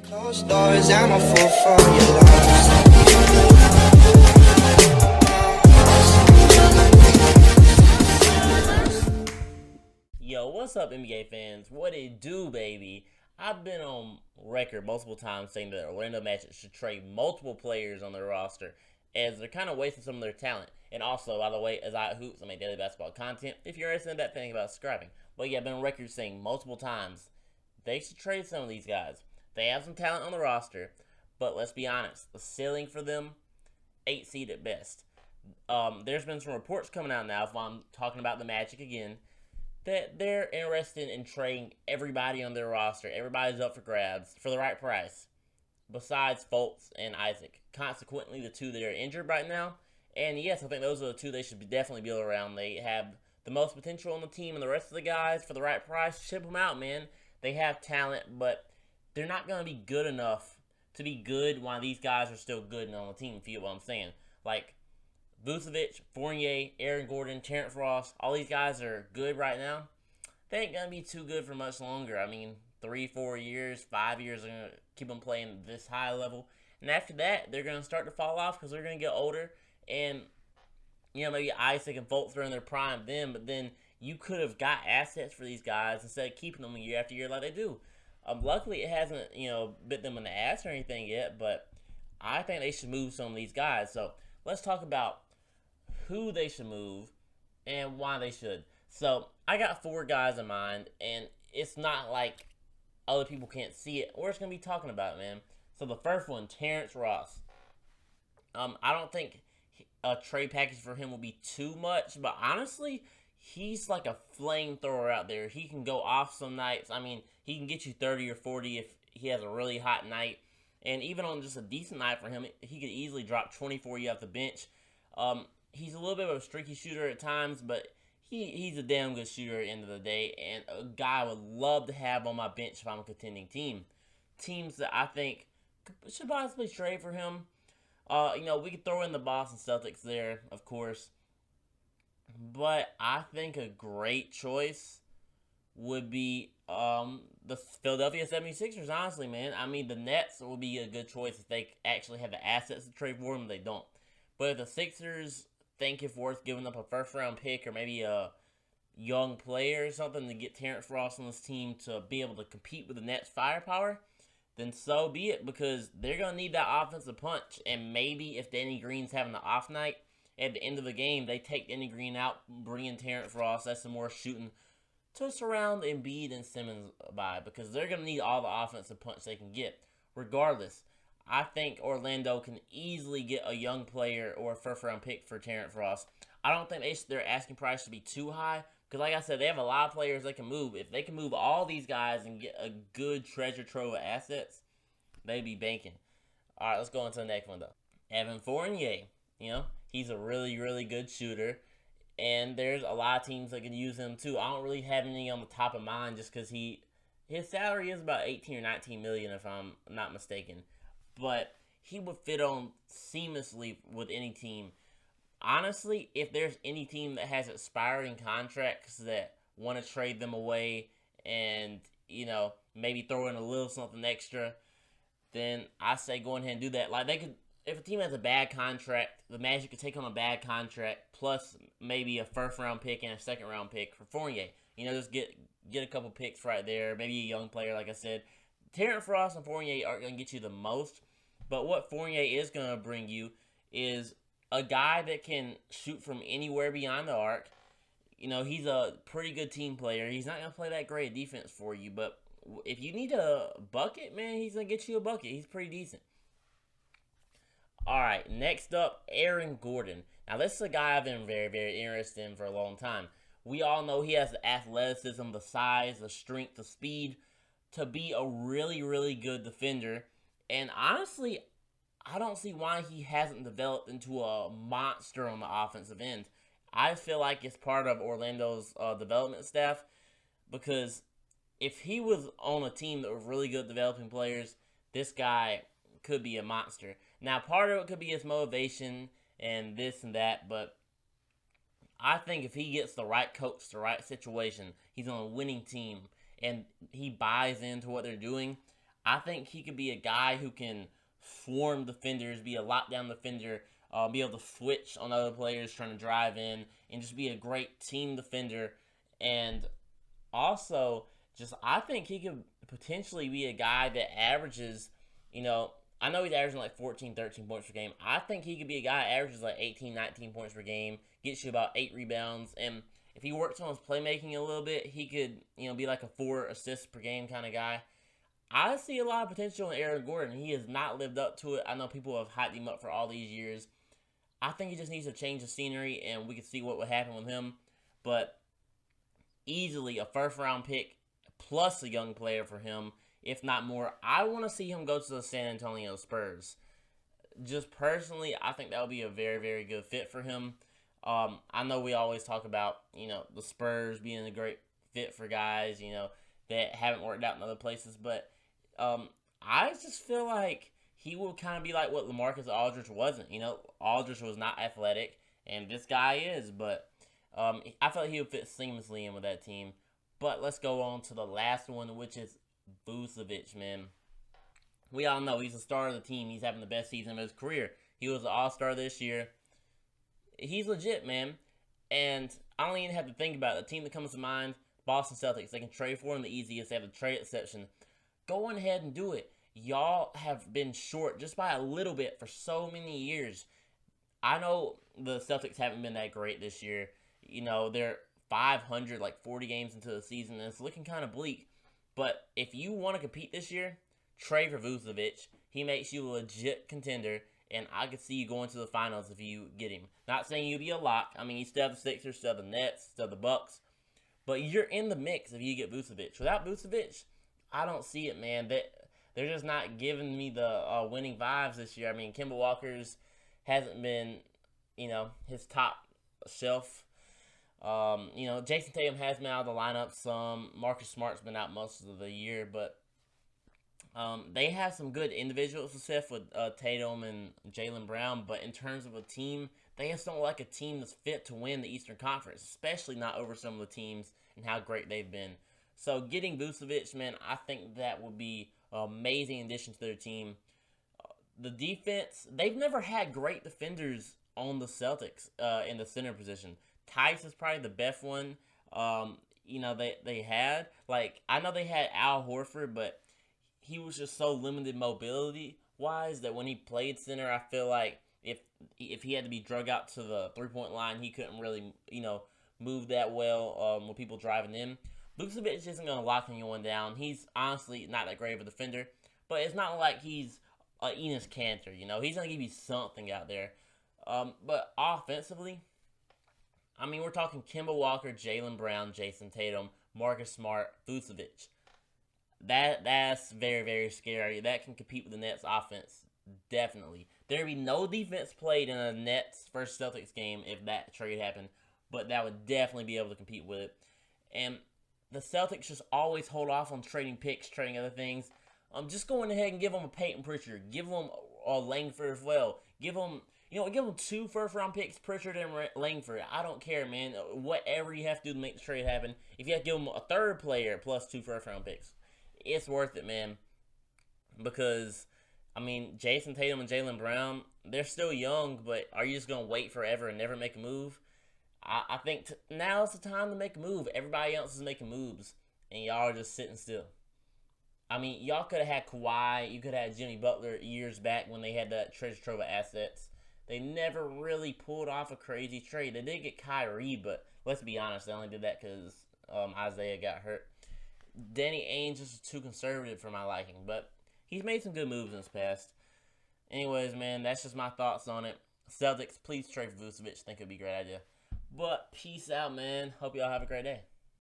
Closed doors, I'm a fool for your love. Yo, what's up, NBA fans? What it do, baby? I've been on record multiple times saying that Orlando Magic should trade multiple players on their roster as they're kind of wasting some of their talent. And also, by the way, as I hoops, I make daily basketball content. If you're interested in that, think about subscribing. But yeah, I've been on record saying multiple times they should trade some of these guys. They have some talent on the roster, but let's be honest, the ceiling for them, 8 seed at best. There's been some reports coming out now, if I'm talking about the Magic again, that they're interested in trading everybody on their roster. Everybody's up for grabs for the right price, besides Fultz and Isaac. Consequently, the two that are injured right now. And yes, I think those are the two they should definitely build around. They have the most potential on the team, and the rest of the guys, for the right price, ship them out, man. They have talent, but they're not going to be good enough to be good while these guys are still good and on the team, if you get what I'm saying. Like, Vucevic, Fournier, Aaron Gordon, Terrance Ross, all these guys are good right now. They ain't going to be too good for much longer. I mean, 3, 4 years, 5 years are going to keep them playing this high level. And after that, they're going to start to fall off because they're going to get older. And, you know, maybe Isaac and Fultz are in their prime then, but then you could have got assets for these guys instead of keeping them year after year like they do. Luckily, it hasn't, bit them in the ass or anything yet, but I think they should move some of these guys. So let's talk about who they should move and why they should. So I got 4 guys in mind, and it's not like other people can't see it. We're just going to be talking about it, man. So the first one, Terrance Ross. I don't think a trade package for him will be too much, but honestly, he's like a flamethrower out there. He can go off some nights. I mean, he can get you 30 or 40 if he has a really hot night. And even on just a decent night for him, he could easily drop 24 you off the bench. He's a little bit of a streaky shooter at times, but he's a damn good shooter at the end of the day. And a guy I would love to have on my bench if I'm a contending team. Teams that I think should possibly trade for him. We could throw in the Boston Celtics there, of course. But I think a great choice would be the Philadelphia 76ers, honestly, man. I mean, the Nets would be a good choice if they actually have the assets to trade for them. They don't. But if the Sixers think it's worth giving up a first-round pick or maybe a young player or something to get Terrance Ross on this team to be able to compete with the Nets' firepower, then so be it, because they're going to need that offensive punch. And maybe if Danny Green's having the off night, at the end of the game, they take Danny Green out, bring in Terrance Ross. That's some more shooting to surround Embiid and Simmons by, because they're going to need all the offensive punch they can get. Regardless, I think Orlando can easily get a young player or a first-round pick for Terrance Ross. I don't think their asking price should be too high, because like I said, they have a lot of players they can move. If they can move all these guys and get a good treasure trove of assets, they'd be banking. All right, let's go into the next one, though. Evan Fournier, he's a really, really good shooter, and there's a lot of teams that can use him too. I don't really have any on the top of mind just because his salary is about 18 or 19 million if I'm not mistaken, but he would fit on seamlessly with any team. Honestly, if there's any team that has expiring contracts that want to trade them away and, maybe throw in a little something extra, then I say go ahead and do that. Like, they could, if a team has a bad contract, the Magic could take on a bad contract plus maybe a first-round pick and a second-round pick for Fournier. Just get a couple picks right there, maybe a young player, like I said. Terrance Ross and Fournier aren't going to get you the most, but what Fournier is going to bring you is a guy that can shoot from anywhere beyond the arc. He's a pretty good team player. He's not going to play that great defense for you, but if you need a bucket, man, he's going to get you a bucket. He's pretty decent. All right, next up, Aaron Gordon. Now, this is a guy I've been very, very interested in for a long time. We all know he has the athleticism, the size, the strength, the speed to be a really, really good defender. And honestly, I don't see why he hasn't developed into a monster on the offensive end. I feel like it's part of Orlando's development staff, because if he was on a team that was really good developing players, this guy could be a monster. Now, part of it could be his motivation and this and that, but I think if he gets the right coach, the right situation, he's on a winning team, and he buys into what they're doing, I think he could be a guy who can swarm defenders, be a lockdown defender, be able to switch on other players trying to drive in, and just be a great team defender. And also, just I think he could potentially be a guy that averages, I know he's averaging like 14, 13 points per game. I think he could be a guy that averages like 18, 19 points per game, gets you about 8 rebounds, and if he works on his playmaking a little bit, he could, be like a 4 assists per game kind of guy. I see a lot of potential in Aaron Gordon. He has not lived up to it. I know people have hyped him up for all these years. I think he just needs to change the scenery, and we can see what would happen with him. But easily a first-round pick plus a young player for him, if not more. I want to see him go to the San Antonio Spurs. Just personally, I think that would be a very, very good fit for him. I know we always talk about, the Spurs being a great fit for guys, that haven't worked out in other places. But I just feel like he will kind of be like what LaMarcus Aldridge wasn't. Aldridge was not athletic, and this guy is. But I feel like he would fit seamlessly in with that team. But let's go on to the last one, which is Vucevic, man. We all know he's the star of the team. He's having the best season of his career. He was an all-star this year. He's legit, man. And I don't even have to think about it. The team that comes to mind, Boston Celtics. They can trade for him the easiest. They have the trade exception. Go on ahead and do it. Y'all have been short just by a little bit for so many years. I know the Celtics haven't been that great this year. They're 500, like 40 games into the season, and it's looking kind of bleak. But if you want to compete this year, trade for Vucevic. He makes you a legit contender, and I could see you going to the finals if you get him. Not saying you'll be a lock. I mean, you still have the Sixers, still have the Nets, still have the Bucks. But you're in the mix if you get Vucevic. Without Vucevic, I don't see it, man. They're just not giving me the winning vibes this year. I mean, Kemba Walker's hasn't been, his top shelf. Jason Tatum has been out of the lineup some. Marcus Smart's been out most of the year, but they have some good individual success with Tatum and Jaylen Brown, but in terms of a team, they just don't like a team that's fit to win the Eastern Conference, especially not over some of the teams and how great they've been. So getting Vucevic, man, I think that would be an amazing addition to their team. The defense, they've never had great defenders on the Celtics in the center position. Tice is probably the best one, they had. Like, I know they had Al Horford, but he was just so limited mobility-wise that when he played center, I feel like if he had to be drug out to the three-point line, he couldn't really, move that well with people driving in. Vucevic isn't going to lock anyone down. He's honestly not that great of a defender, but it's not like he's Enes Kanter, He's going to give you something out there. But offensively, I mean, we're talking Kemba Walker, Jaylen Brown, Jason Tatum, Marcus Smart, Vucevic. That's very, very scary. That can compete with the Nets offense, definitely. There'd be no defense played in a Nets versus Celtics game if that trade happened, but that would definitely be able to compete with it. And the Celtics just always hold off on trading picks, trading other things. Just going ahead and give them a Peyton Pritchard. Give them a Langford as well. Give them 2 first-round picks, Pritchard and Langford. I don't care, man. Whatever you have to do to make the trade happen. If you have to give them a third player plus 2 first-round picks, it's worth it, man. Because, I mean, Jason Tatum and Jaylen Brown, they're still young, but are you just going to wait forever and never make a move? I think now's the time to make a move. Everybody else is making moves, and y'all are just sitting still. I mean, y'all could have had Kawhi. You could have had Jimmy Butler years back when they had that treasure trove of assets. They never really pulled off a crazy trade. They did get Kyrie, but let's be honest, they only did that because Isaiah got hurt. Danny Ainge is too conservative for my liking, but he's made some good moves in his past. Anyways, man, that's just my thoughts on it. Celtics, please trade for Vucevic. Think it'd be a great idea. But peace out, man. Hope y'all have a great day.